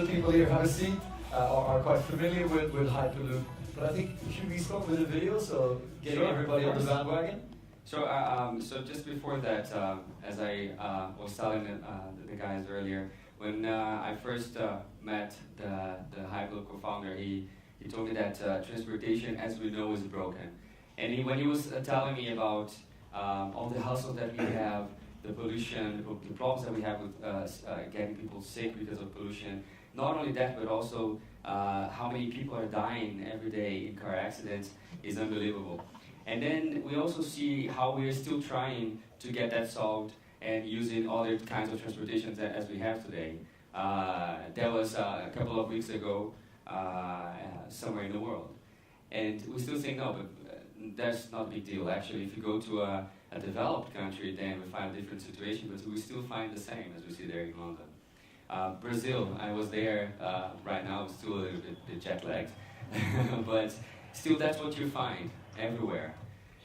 of the people here have a seat, are quite familiar with Hyperloop. But I think, should we start with the video, so getting everybody on the bandwagon? So just before that, as I was telling the guys earlier, when I first met the Hyperloop co-founder, he told me that transportation, as we know, is broken. And when he was telling me about all the hustle that we have, the pollution, the problems that we have with getting people sick because of pollution, not only that, but also how many people are dying every day in car accidents is unbelievable. And then we also see how we are still trying to get that solved and using other kinds of transportation as we have today. That was a couple of weeks ago somewhere in the world. And we still think, no, but that's not a big deal. Actually, if you go to a developed country, then we find a different situation, but we still find the same as we see there in London. Brazil, I was there right now, I'm still a little bit jet lagged, but still that's what you find everywhere.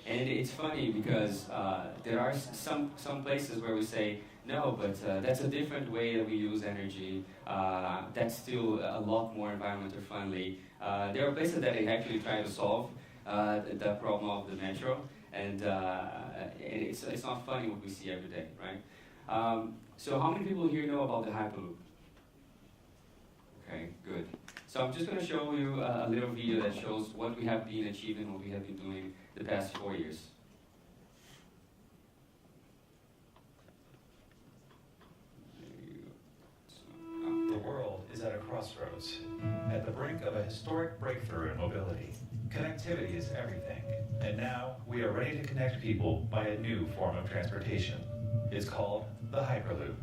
And it's funny because there are some places where we say, no, but that's a different way that we use energy. That's still a lot more environmentally friendly. There are places that they actually try to solve the problem of the metro, and it's not funny what we see every day, right? So how many people here know about the Hyperloop? Okay, good. So I'm just going to show you a little video that shows what we have been achieving, what we have been doing the past 4 years. The world is at a crossroads, at the brink of a historic breakthrough in mobility. Connectivity is everything, and now we are ready to connect people by a new form of transportation. It's called the Hyperloop,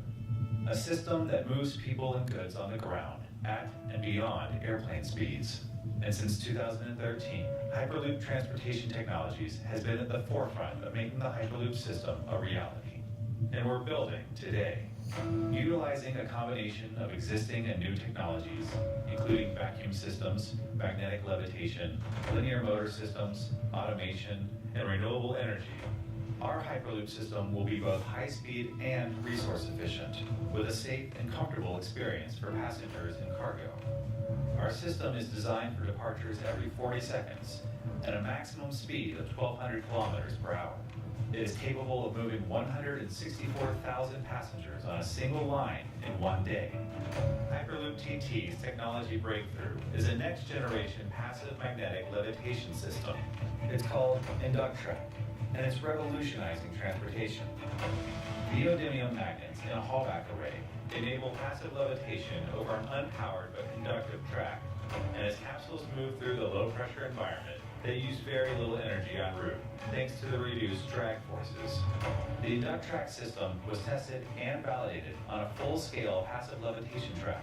a system that moves people and goods on the ground at and beyond airplane speeds. And since 2013, Hyperloop Transportation Technologies has been at the forefront of making the Hyperloop system a reality. And we're building today, utilizing a combination of existing and new technologies, including vacuum systems, magnetic levitation, linear motor systems, automation, and renewable energy. Our Hyperloop system will be both high-speed and resource-efficient, with a safe and comfortable experience for passengers and cargo. Our system is designed for departures every 40 seconds at a maximum speed of 1,200 kilometers per hour. It is capable of moving 164,000 passengers on a single line in one day. Hyperloop TT's technology breakthrough is a next-generation passive magnetic levitation system. It's called InductTrack, and it's revolutionizing transportation. Neodymium magnets in a Hallback array enable passive levitation over an unpowered but conductive track, and as capsules move through the low-pressure environment, they use very little energy en route, thanks to the reduced drag forces. The InductTrack system was tested and validated on a full-scale passive levitation track.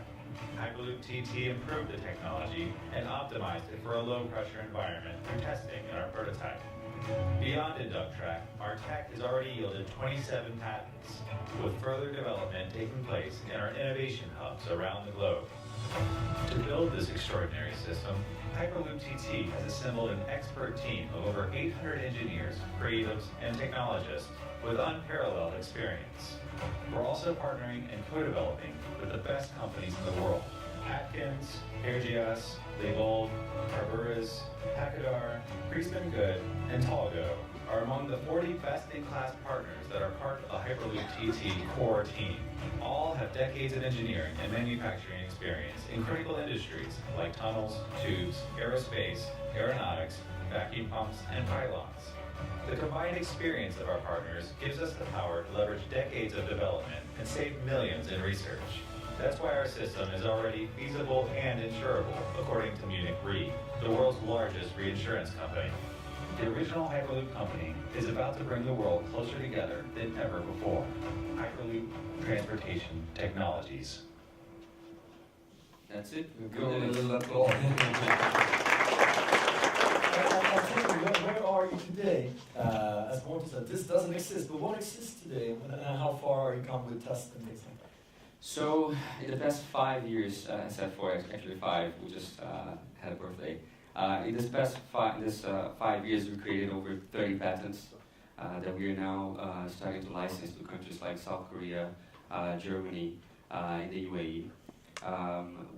Hyperloop TT improved the technology and optimized it for a low-pressure environment through testing in our prototype. Beyond InductTrack, our tech has already yielded 27 patents, with further development taking place in our innovation hubs around the globe. To build this extraordinary system, Hyperloop TT has assembled an expert team of over 800 engineers, creatives, and technologists with unparalleled experience. We're also partnering and co-developing with the best companies in the world. Atkins, Airgias, Leibold, Carburas, Pacadar, Priestman Good, and Talgo are among the 40 best-in-class partners that are part of the Hyperloop TT core team. All have decades of engineering and manufacturing experience in critical industries like tunnels, tubes, aerospace, aeronautics, vacuum pumps, and pylons. The combined experience of our partners gives us the power to leverage decades of development and save millions in research. That's why our system is already feasible and insurable, according to Munich Re, the world's largest reinsurance company. The original Hyperloop company is about to bring the world closer together than ever before. Hyperloop Transportation Technologies. That's it. Go a little applause. Where are you today? As Morten said, this doesn't exist, but what exists today, and how far are you come with tests and things like that? So in the past 5 years, except for actually 5, we just had a birthday. In this past 5 years, we created over 30 patents that we are now starting to license to countries like South Korea, Germany, and the UAE.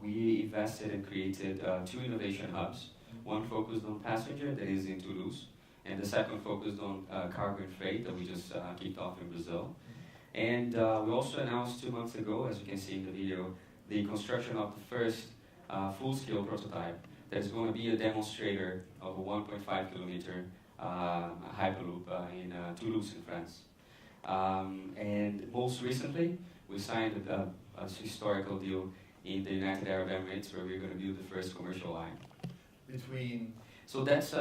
we invested and created two innovation hubs. One focused on passenger, that is in Toulouse, and the second focused on cargo and freight that we just kicked off in Brazil. And we also announced 2 months ago, as you can see in the video, the construction of the first full-scale prototype that is going to be a demonstrator of a 1.5 kilometer Hyperloop in Toulouse in France. And most recently, we signed a historical deal in the United Arab Emirates where we're going to build the first commercial line. Between... So that's,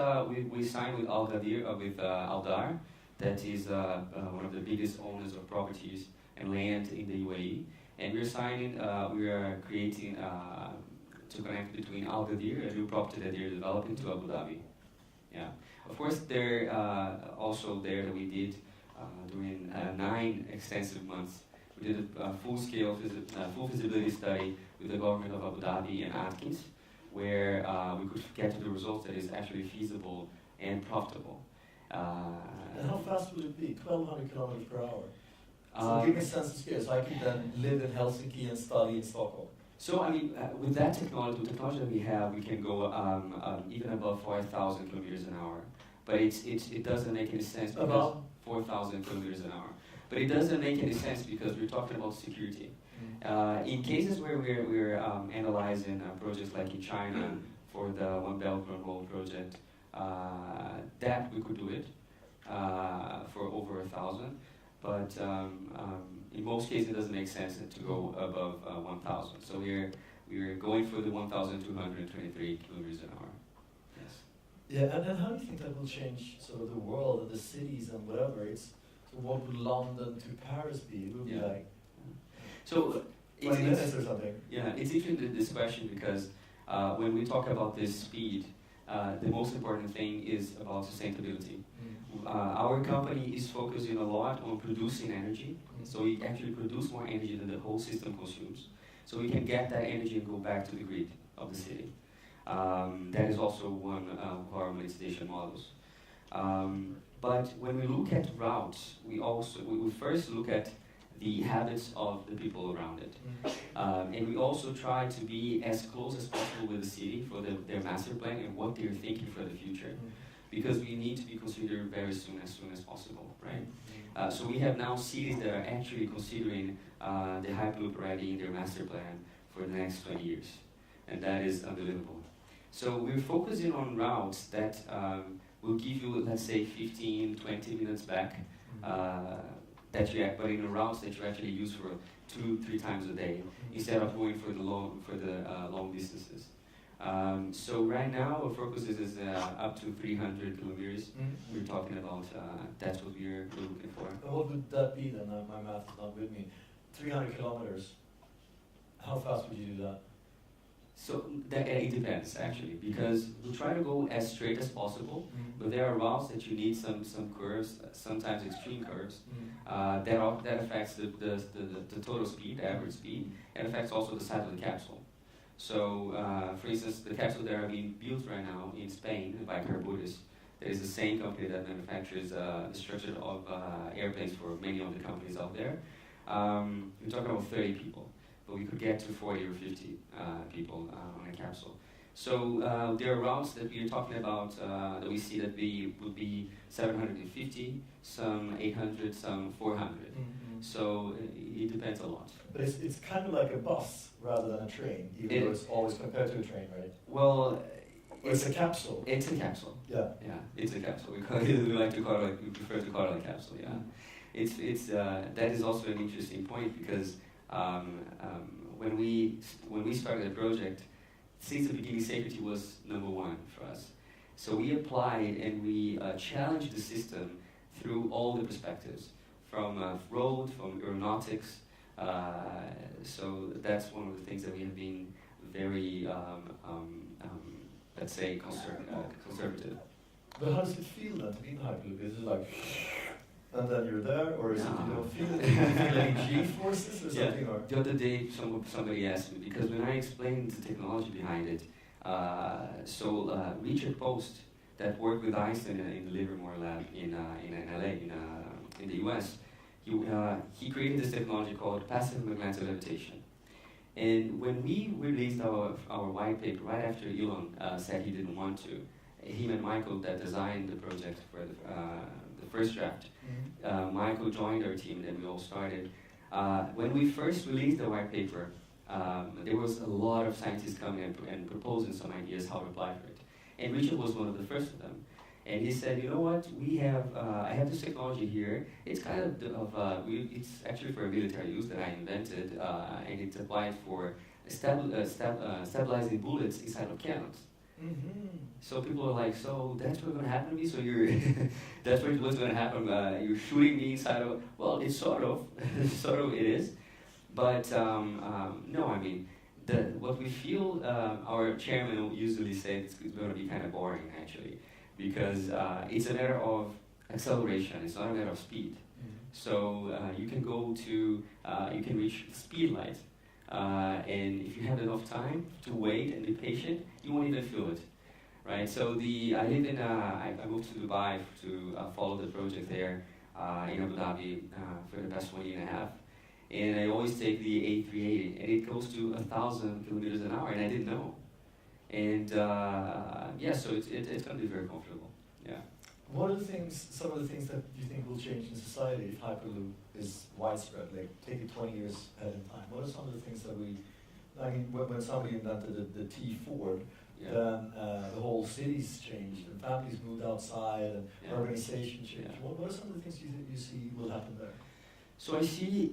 we signed with Al Ghadir, with Aldar, that is one of the biggest owners of properties and land in the UAE. And we're signing, we are creating to connect between Al Ghadir, a new property that they're developing, to Abu Dhabi. Yeah. Of course, there also there that we did during 9 extensive months. We did a full-scale full feasibility study with the government of Abu Dhabi and Atkins, where we could get to the results that is actually feasible and profitable. And how fast would it be? 1,200 kilometers per hour. So give me a sense of scale, so I can then live in Helsinki and study in Stockholm. So I mean, with that technology, the technology that we have, we can go even above 4,000 kilometers an hour. But it doesn't make any sense because About 4,000 kilometers an hour. But it doesn't make any sense because we're talking about security. In cases where we're analyzing projects like in China for the One Belt One Road project, that we could do it for over 1,000. But in most cases, it doesn't make sense to go above 1,000. So we're going for the 1,223 kilometers an hour. Yes. Yeah, and how do you think that will change sort of the world and the cities and whatever? So what would London to Paris be? It would be like so 20 minutes or something. Yeah, it's interesting this question because when we talk about this speed, the most important thing is about sustainability. Our company is focusing a lot on producing energy, so we actually produce more energy than the whole system consumes. So we can get that energy and go back to the grid of the city. That is also one of our monetization models. But when we look at routes, we first look at the habits of the people around it. And we also try to be as close as possible with the city for their master plan and what they're thinking for the future. Because we need to be considered very soon as possible, right? So we have now cities that are actually considering the Hyperloop already in their master plan for the next 20 years. And that is unbelievable. So we're focusing on routes that will give you, let's say, 15, 20 minutes back, but in the routes that you actually use for 2-3 times a day, instead of going for the long distances. So right now our focus is up to 300 kilometers. We're talking about that's what we're looking for. And what would that be then? My math is not with me. 300 kilometers. How fast would you do that? So it depends actually, because we try to go as straight as possible, but there are routes that you need some curves, sometimes extreme curves. That affects the total speed, the average speed, and affects also the size of the capsule. So, for instance, the capsule that are being built right now in Spain by Carburis, that is the same company that manufactures the structure of airplanes for many of the companies out there. We're talking about 30 people, but we could get to 40 or 50 people on a capsule. So there are routes that we're talking about that we see that would be 750, some 800, some 400. So it depends a lot. But it's kind of like a bus rather than a train, even though it's always compared to a train, right? Well, it's a capsule. It's a capsule. Yeah. Yeah, it's a capsule. We prefer to call it a capsule. Yeah. It's that is also an interesting point because when we started the project, since the beginning, safety was #1 for us. So we applied and we challenged the system through all the perspectives, from road, from aeronautics. So that's one of the things that we have been very, let's say, conservative. But how does it feel then to be in Hyperloop? Is it like, and then you're there, or is it you don't feel it? Do you feel any G-forces or something? Or? The other day, somebody asked me, because when I explained the technology behind it, Richard Post, that worked with Einstein in the Livermore lab in LA, in the US, he created this technology called passive magnetic levitation. And when we released our white paper, right after Elon said he didn't want to, him and Michael that designed the project for the first draft, Michael joined our team and we all started. When we first released the white paper, there was a lot of scientists coming and proposing some ideas how to apply for it. And Richard was one of the first of them. And he said, you know what, I have this technology here. It's kind of, it's actually for military use that I invented, and it's applied for stabilizing bullets inside of cannons. So people are like, so that's what's going to happen to me? So that's what's going to happen? You're shooting me inside of, well, it's sort of it is. But no, I mean, what we feel, our chairman will usually say it's going to be kind of boring actually, because it's a matter of acceleration, it's not a matter of speed. So you can go to, you can reach the speed light, and if you have enough time to wait and be patient, you won't even feel it, right? So I live in, I moved to Dubai to follow the project there in Abu Dhabi for the past 1 year and a half. And I always take the A380, and it goes to 1,000 kilometers an hour, and I didn't know. And yeah, so it's going to be very comfortable. Yeah. What are some of the things that you think will change in society if Hyperloop is widespread? Like, take it 20 years ahead in time. What are some of the things that I mean, when somebody invented the T4, then the whole cities changed, and families moved outside, and urbanization changed. What are some of the things you see will happen there? So I see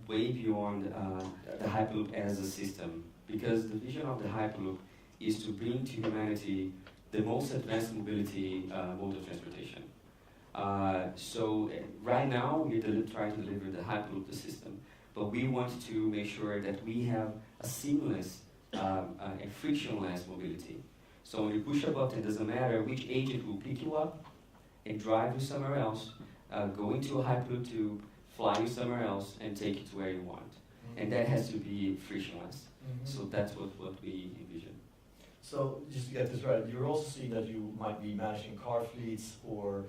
way beyond the Hyperloop as a system, because the vision of the Hyperloop is to bring to humanity the most advanced mobility mode of transportation. So right now we're trying to deliver the Hyperloop, the system, but we want to make sure that we have a seamless and frictionless mobility. So when you push a button, it doesn't matter which agent will pick you up and drive you somewhere else, go into a Hyperloop tube, fly you somewhere else, and take you to where you want. And that has to be frictionless. So that's what we envision. So just to get this right, you're also seeing that you might be managing car fleets or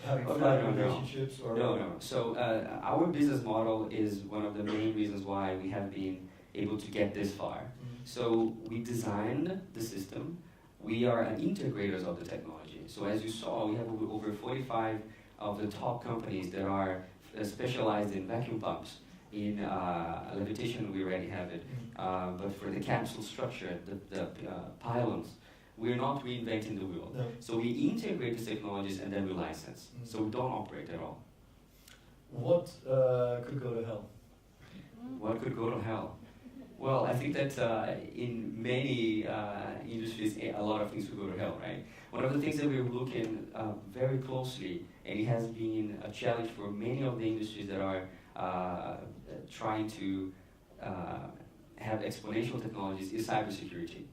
having relationships? Or No. So our business model is one of the main reasons why we have been able to get this far. So we designed the system. We are an integrators of the technology. So as you saw, we have over 45 of the top companies that are specialized in vacuum pumps. In levitation, we already have it. But for the capsule structure, the pylons, we're not reinventing the wheel. No. So we integrate the technologies and then we license. So we don't operate at all. What could go to hell? What could go to hell? Well, I think that in many industries, a lot of things could go to hell, right? One of the things that we're looking very closely, and it has been a challenge for many of the industries that are trying to have exponential technologies, is cybersecurity.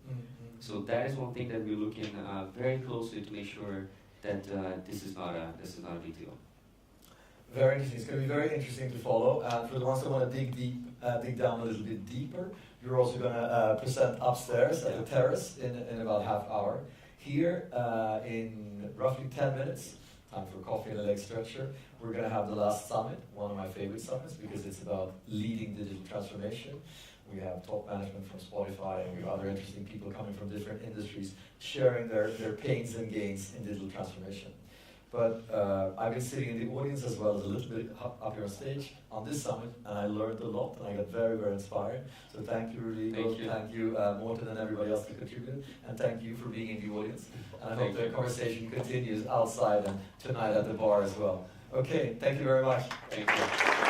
So that is one thing that we're looking very closely to make sure that this is not a big deal. Very interesting. It's going to be very interesting to follow. And for the ones that want to dig down a little bit deeper, you're also going to present upstairs at the terrace in about half hour. Here, in roughly 10 minutes, time for coffee and a leg stretcher, we're going to have the last summit, one of my favorite summits, because it's about leading digital transformation. We have top management from Spotify, and we have other interesting people coming from different industries sharing their pains and gains in digital transformation. But I've been sitting in the audience as well as a little bit up here on stage on this summit, and I learned a lot, and I got very, very inspired. So thank you, Rodrigo. Thank you, Morten, and everybody else that contributed. And thank you for being in the audience. And I hope the conversation continues outside and tonight at the bar as well. Okay, thank you very much. Thank you.